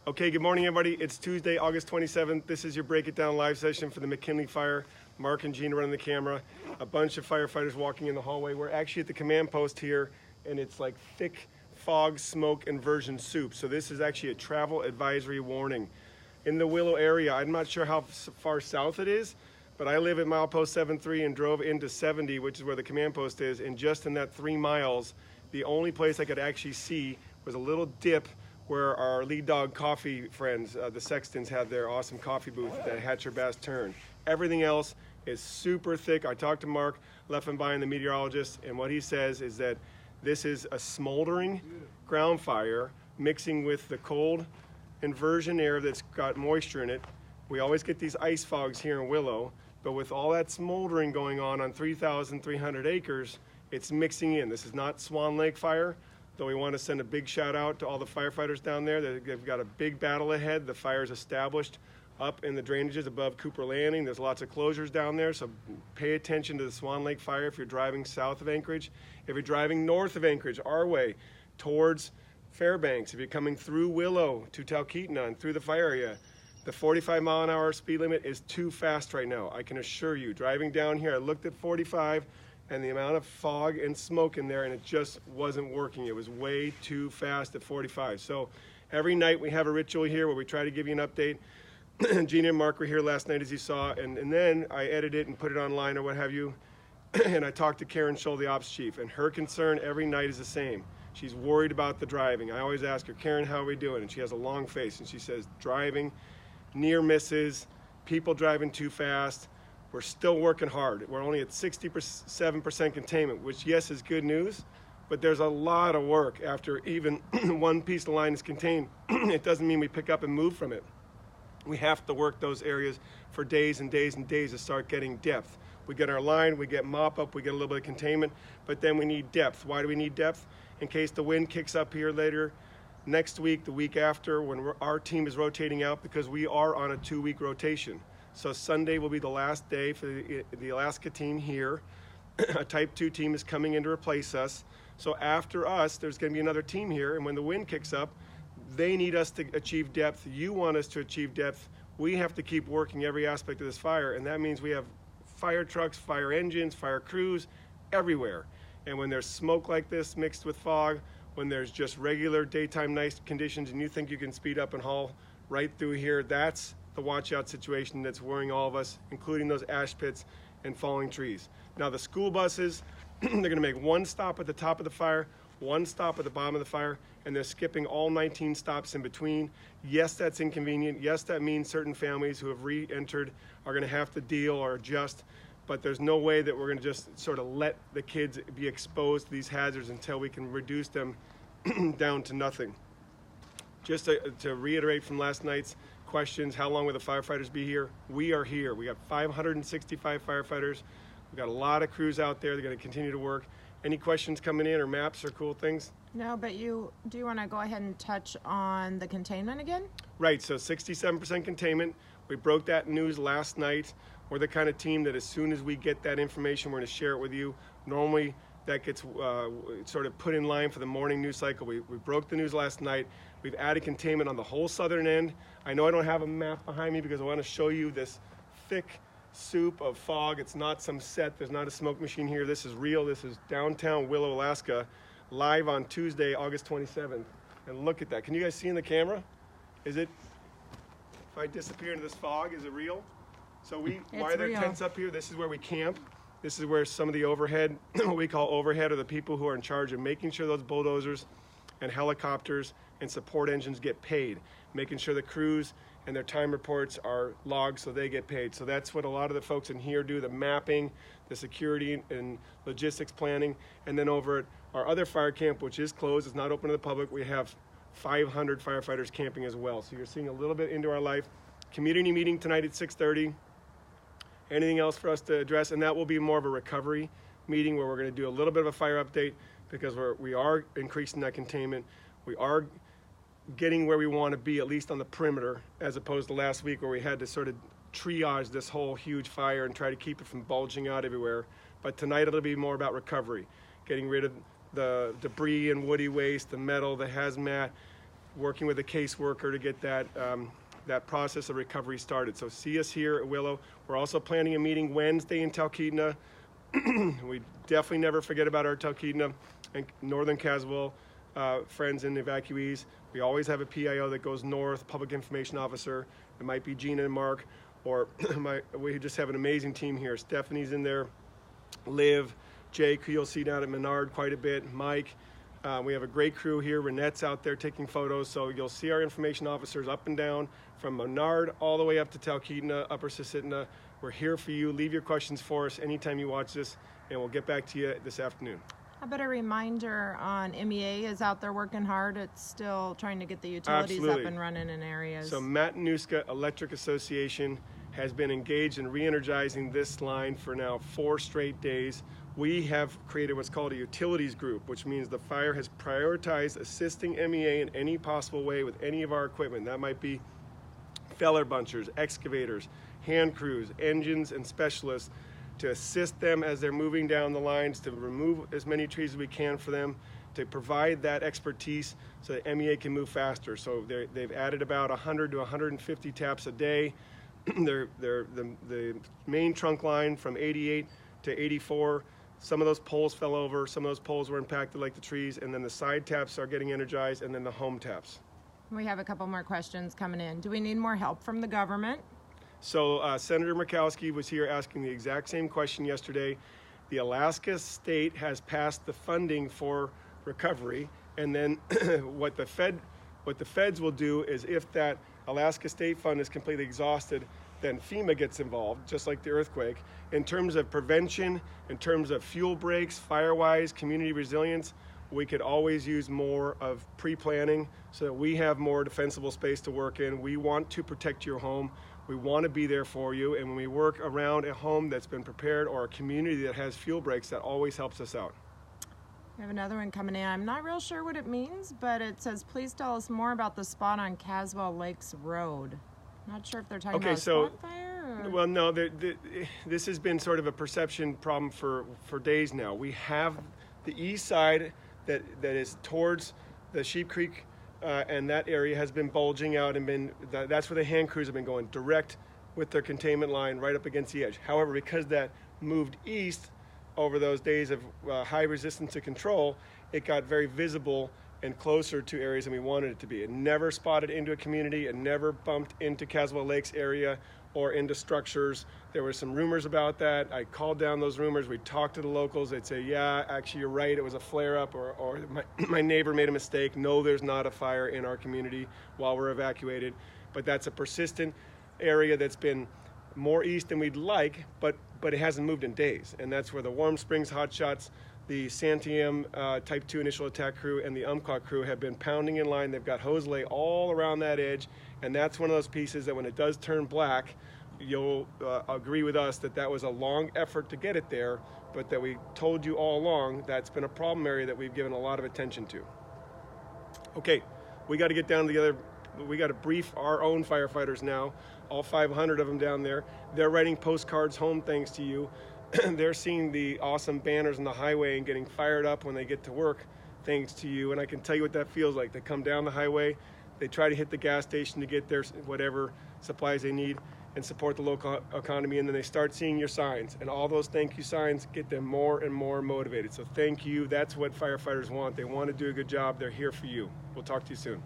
Okay, good morning everybody. It's Tuesday, August 27th. This is your Break It Down live session for the McKinley fire. Mark and Gina running the camera. A bunch of firefighters walking in the hallway. We're actually at the command post here, and it's like thick fog, smoke, inversion soup. So this is actually a travel advisory warning. In the Willow area, I'm not sure how far south it is, but I live at milepost 73 and drove into 70, which is where the command post is, and just in that 3 miles, the only place I could actually see was a little dip where our lead dog coffee friends, the Sextons, have their awesome coffee booth at Hatcher Bass Turn. Everything else is super thick. I talked to Mark Leffenbein, the meteorologist, and what he says is that this is a smoldering ground fire mixing with the cold inversion air that's got moisture in it. We always get these ice fogs here in Willow, but with all that smoldering going on 3,300 acres, it's mixing in. This is not Swan Lake fire. Though we want to send a big shout out to all the firefighters down there. They've got a big battle ahead. The fire's established up in the drainages above Cooper Landing. There's lots of closures down there, so pay attention to the Swan Lake fire if you're driving south of Anchorage. If you're driving north of Anchorage, our way, towards Fairbanks, if you're coming through Willow to Talkeetna and through the fire area, the 45-mile-an-hour speed limit is too fast right now. I can assure you. Driving down here, I looked at 45, and the amount of fog and smoke in there, and it just wasn't working. It was way too fast at 45. So every night we have a ritual here where we try to give you an update. Gina and Mark were here last night, as you saw, and then I edit it and put it online or what have you. And I talked to Karen Scholl, the ops chief, and her concern every night is the same. She's worried about the driving. I always ask her, Karen, how are we doing? And she has a long face, and she says, driving, near misses, people driving too fast. We're still working hard. We're only at 67% containment, which yes is good news, but there's a lot of work after even one piece of line is contained. It doesn't mean we pick up and move from it. We have to work those areas for days and days and days to start getting depth. We get our line, we get mop up, we get a little bit of containment, but then we need depth. Why do we need depth? In case the wind kicks up here later, next week, the week after, when our team is rotating out, because we are on a 2-week rotation. So Sunday will be the last day for the Alaska team here. A Type 2 team is coming in to replace us. So after us, there's going to be another team here, and when the wind kicks up, they need us to achieve depth. You want us to achieve depth. We have to keep working every aspect of this fire, and that means we have fire trucks, fire engines, fire crews everywhere. And when there's smoke like this mixed with fog, when there's just regular daytime night conditions and you think you can speed up and haul right through here, that's the watch out situation that's worrying all of us, including those ash pits and falling trees. Now the school buses, they're going to make one stop at the top of the fire, one stop at the bottom of the fire, and they're skipping all 19 stops in between. Yes, that's inconvenient. Yes, that means certain families who have re-entered are going to have to deal or adjust, but there's no way that we're going to just sort of let the kids be exposed to these hazards until we can reduce them down to nothing. Just to reiterate from last night's questions, how long will the firefighters be here? We are here. We got 565 firefighters. We've got a lot of crews out there. They're going to continue to work. Any questions coming in or maps or cool things? No, but do you want to go ahead and touch on the containment again? Right, so 67% containment. We broke that news last night. We're the kind of team that as soon as we get that information, we're going to share it with you. Normally, that gets sort of put in line for the morning news cycle. We broke the news last night. We've added containment on the whole southern end. I know I don't have a map behind me because I want to show you this thick soup of fog. It's not some set. There's not a smoke machine here. This is real. This is downtown Willow, Alaska, live on Tuesday, August 27th. And look at that. Can you guys see in the camera? Is it, if I disappear into this fog, is it real? So why are there tents up here? This is where we camp. This is where some of the overhead, what we call overhead, are the people who are in charge of making sure those bulldozers and helicopters and support engines get paid, making sure the crews and their time reports are logged so they get paid. So that's what a lot of the folks in here do, the mapping, the security and logistics planning. And then over at our other fire camp, which is closed, it's not open to the public, we have 500 firefighters camping as well. So you're seeing a little bit into our life. Community meeting tonight at 6:30. Anything else for us to address? And that will be more of a recovery meeting where we're going to do a little bit of a fire update because we are increasing that containment. We are getting where we want to be, at least on the perimeter, as opposed to last week where we had to sort of triage this whole huge fire and try to keep it from bulging out everywhere. But tonight it'll be more about recovery, getting rid of the debris and woody waste, the metal, the hazmat, working with a caseworker to get that that process of recovery started. So see us here at Willow. We're also planning a meeting Wednesday in Talkeetna. We definitely never forget about our Talkeetna and Northern Caswell friends and evacuees. We always have a PIO that goes north, Public Information Officer. It might be Gina and Mark, or we just have an amazing team here. Stephanie's in there, Liv, Jake, who you'll see down at Menard quite a bit, Mike. We have a great crew here. Renette's out there taking photos, so you'll see our information officers up and down from Menard all the way up to Talkeetna, Upper Susitna. We're here for you. Leave your questions for us anytime you watch this, and we'll get back to you this afternoon. How about a reminder on MEA is out there working hard. It's still trying to get the utilities up and running in areas. So Matanuska Electric Association has been engaged in re-energizing this line for now 4 straight days. We have created what's called a utilities group, which means the fire has prioritized assisting MEA in any possible way with any of our equipment. That might be feller bunchers, excavators, hand crews, engines, and specialists to assist them as they're moving down the lines, to remove as many trees as we can for them, to provide that expertise so that MEA can move faster. So they've added about 100 to 150 taps a day. The main trunk line from 88 to 84, some of those poles fell over, some of those poles were impacted like the trees, and then the side taps are getting energized, and then the home taps. We have a couple more questions coming in. Do we need more help from the government? So Senator Murkowski was here asking the exact same question yesterday. The Alaska state has passed the funding for recovery, and then what the feds will do is, if that Alaska state fund is completely exhausted, then FEMA gets involved, just like the earthquake. In terms of prevention, in terms of fuel breaks, fire-wise, community resilience, we could always use more of pre-planning so that we have more defensible space to work in. We want to protect your home. We want to be there for you. And when we work around a home that's been prepared or a community that has fuel breaks, that always helps us out. We have another one coming in. I'm not real sure what it means, but it says, please tell us more about the spot on Caswell Lakes Road. Not sure if they're talking about a spot fire? Or... Well, no, this has been sort of a perception problem for days now. We have the east side that is towards the Sheep Creek, and that area has been bulging out and that's where the hand crews have been going direct with their containment line right up against the edge. However, because that moved east over those days of high resistance to control, it got very visible and closer to areas than we wanted it to be. It never spotted into a community. It never bumped into Caswell Lakes area or into structures. There were some rumors about that. I called down those rumors. We talked to the locals. They'd say, yeah, actually you're right. It was a flare-up, or my neighbor made a mistake. No, there's not a fire in our community while we're evacuated. But that's a persistent area that's been more east than we'd like, but it hasn't moved in days. And that's where the Warm Springs hotshots, the Santiam Type 2 initial attack crew, and the Umpqua crew have been pounding in line. They've got hose lay all around that edge, and that's one of those pieces that when it does turn black, you'll agree with us that that was a long effort to get it there, but that we told you all along that's been a problem area that we've given a lot of attention to. Okay, we got to get down together. We got to brief our own firefighters now, all 500 of them down there. They're writing postcards home thanks to you. They're seeing the awesome banners on the highway and getting fired up when they get to work thanks to you. And I can tell you what that feels like. They come down the highway, they try to hit the gas station to get their whatever supplies they need and support the local economy, and then they start seeing your signs. And all those thank you signs get them more and more motivated. So thank you. That's what firefighters want. They want to do a good job. They're here for you. We'll talk to you soon.